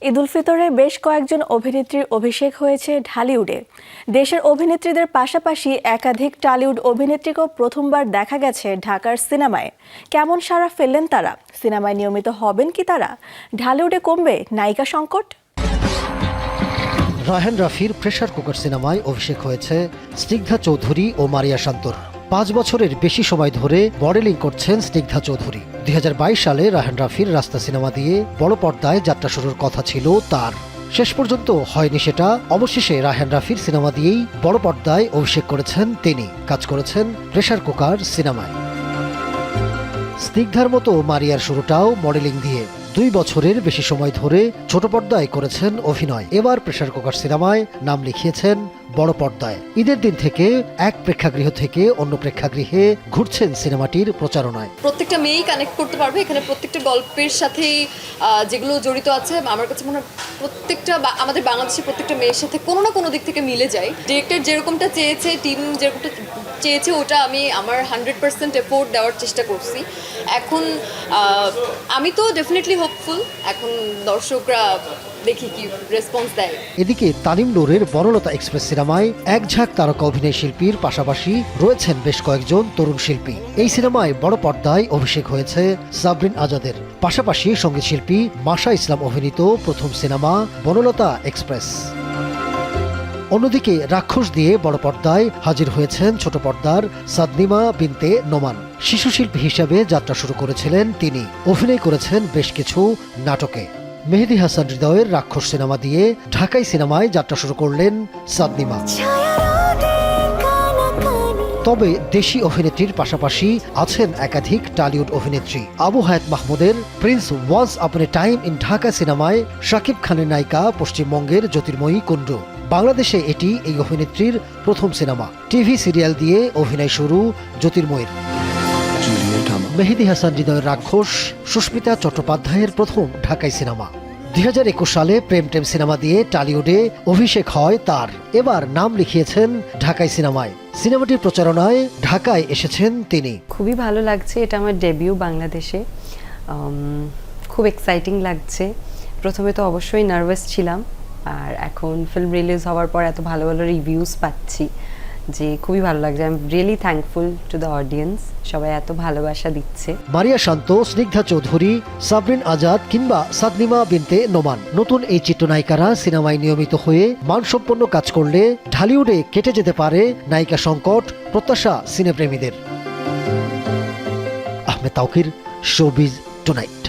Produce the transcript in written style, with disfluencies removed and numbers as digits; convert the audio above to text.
ঈদ উল ফিতরে বেশ কয়েকজন অভিনেত্রীর অভিষেক হয়েছে ঢালিউডে। দেশের অভিনেত্রীদের পাশাপাশি একাধিক টলিউড অভিনেত্রীকেও প্রথমবার দেখা গেছে ঢাকার সিনেমায়। কেমন সাড়া ফেললেন তারা? সিনেমায় নিয়মিত হবেন কি তারা? ঢালিউডে কমবে নায়িকা সংকট? রায়হান রাফির প্রেসার কুকার সিনেমায় অভিষেক হয়েছে স্নিগ্ধা চৌধুরী ও মারিয়া শান্তর। 5 বছরের বেশি সময় ধরে মডেলিং করছেন স্নিগ্ধা চৌধুরী। 2022 সালে রায়হান রাফির রাস্তা সিনেমা দিয়ে বড় পর্দায় যাত্রা শুরুর কথা ছিল তার। শেষ পর্যন্ত হয়নি সেটা। অবশেষে রায়হান রাফির সিনেমা দিয়েই বড় পর্দায় অভিষেক করেছেন তিনি। কাজ করেছেন প্রেসার কুকার সিনেমায়। স্নিগ্ধার মতো মারিয়ার শুরুটাও মডেলিং দিয়ে। 2 বছরের বেশি সময় ধরে ছোট পর্দায় করেছেন অভিনয়। এবার প্রেসার কুকার সিনেমায় নাম লিখিয়েছেন বড় পর্দায়। ঈদের দিন থেকে এক প্রেক্ষাগৃহ থেকে অন্য প্রেক্ষাগৃহে ঘুরছেন সিনেমাটির প্রচারণায়। প্রত্যেকটা মেয়েই কানেক্ট করতে পারবে এখানে। প্রত্যেকটা গল্পের সাথেই যেগুলো জড়িত আছে, আমার কাছে মনে হয় প্রত্যেকটা আমাদের বাংলাদেশের প্রত্যেকটা মেয়ের সাথে কোনো না কোনো দিক থেকে মিলে যায়। ডিরেক্টর যেরকমটা চেয়েছে, টিম যেরকমটা চেয়েছে, ওটা আমি আমার 100% এফোর্ট দেওয়ার চেষ্টা করছি। এখন আমি তো ডেফিনেটলি হোপফুল। এখন দর্শকরা দেখি কি রেসপন্স দেয়। এদিকে তানিম নূরের বনলতা এক্সপ্রেস সিনেমায় এক ঝাঁক তারকা অভিনয় শিল্পীর পাশাপাশি রয়েছেন বেশ কয়েকজন তরুণ শিল্পী। এই সিনেমায় বড় পর্দায় অভিষেক হয়েছে সাবরিন আজাদের। পাশাপাশি সঙ্গীত শিল্পী মাশা ইসলাম অভিনীত প্রথম সিনেমা বনলতা এক্সপ্রেস। অন্যদিকে রাক্ষস দিয়ে বড় পর্দায় হাজির হয়েছেন ছোট পর্দার সাদনিমা বিনতে নোমান। শিশু শিল্পী হিসেবে যাত্রা শুরু করেছিলেন তিনি। অভিনয় করেছেন বেশ কিছু নাটকে। মেহেদী হাসান হৃদয়ের রাক্ষস সিনেমা দিয়ে ঢাকাই সিনেমায় যাত্রা শুরু করলেন সাদনিমা। তবে দেশি অভিনেত্রীর পাশাপাশি আছেন একাধিক টলিউড অভিনেত্রী। আবু হায়াত মাহমুদের Prince once upon A time in Dhaka সিনেমায় শাকিব খানের নায়িকা পশ্চিমবঙ্গের জ্যোতির্ময়ী কুণ্ডু। বাংলাদেশে এটি এই অভিনেত্রীর প্রথম সিনেমা। টিভি সিরিয়াল দিয়ে অভিনয় শুরু জ্যোতির্ময়ীর। মেহেদী হাসান হৃদয়ের রাক্ষস সুস্মিতা চট্টোপাধ্যায়ের প্রথম ঢাকাই সিনেমা। 2021 সালে প্রেম টেম সিনেমা দিয়ে টলিউডে অভিষেক হয় তার। এবার নাম লিখিয়েছেন ঢাকাই সিনেমায়। সিনেমাটির প্রচারণায় ঢাকায় এসেছেন তিনি। খুবই ভালো লাগছে, এটা আমার ডেবিউ বাংলাদেশে। খুব এক্সাইটিং লাগছে। প্রথমে তো অবশ্যই নার্ভাস ছিলাম, আর এখন ফিল্ম রিলিজ হওয়ার পর এত ভালো ভালো রিভিউজ পাচ্ছি যে খুবই ভালো লাগছে। I am really thankful to the audience, সবাই এত ভালোবাসা দিচ্ছে। মারিয়া শান্ত, স্নিগ্ধা চৌধুরী, সাবরিন আজাদ কিংবা সাদনিমা বিনতে নোমান, নতুন এই চিত্রনায়িকারা সিনেমায় নিয়মিত হয়ে মানসম্পন্ন কাজ করলে ঢালিউডে কেটে যেতে পারে নায়িকা সংকট, প্রত্যাশা সিনেপ্রেমীদের। Ahmed Tawkir, showbiz tonight.